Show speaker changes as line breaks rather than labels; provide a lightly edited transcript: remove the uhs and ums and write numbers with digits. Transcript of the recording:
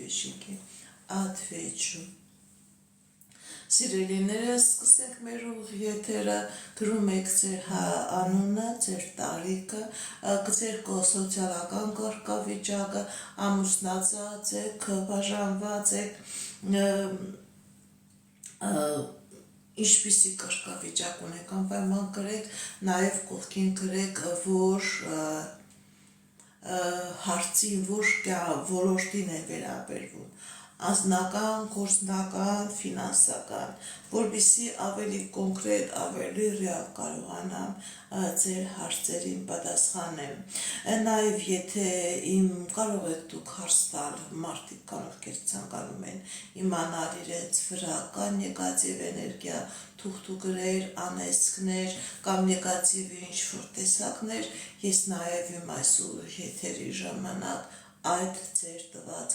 Բեշիկի Ադվեջու Սիրելիները, սկսենք մեր եթերը, գրում եք ձեր անունը, ձեր տարիքը, ձեր սոցիալական կարգավիճակը, ամուսնացած եք, բաժանված եք, ինչպիսի կարգավիճակ ունեք, անպայման գրեք, նաև կողքին գրեք, որ հարցին, որ ոլորտին է վերաբերվում, անձնական, գործնական, ֆինանսական, որպեսզի ավելի կոնկրետ, ավելի ռեալ կարողանամ ձեր հարցերին պատասխանեմ։ Նաև եթե կարող եք դուք հարց տալ, մարդիկ կարող ցանկանում են իմանալ իրենց վրա կա նեգատիվ էներգիա, թուղթուկրեր, անեծքներ կամ նեգատիվ ինչ-որ տեսակներ, ես նաև իմ այսօր եթերի ժամանակ այդ ձեր տված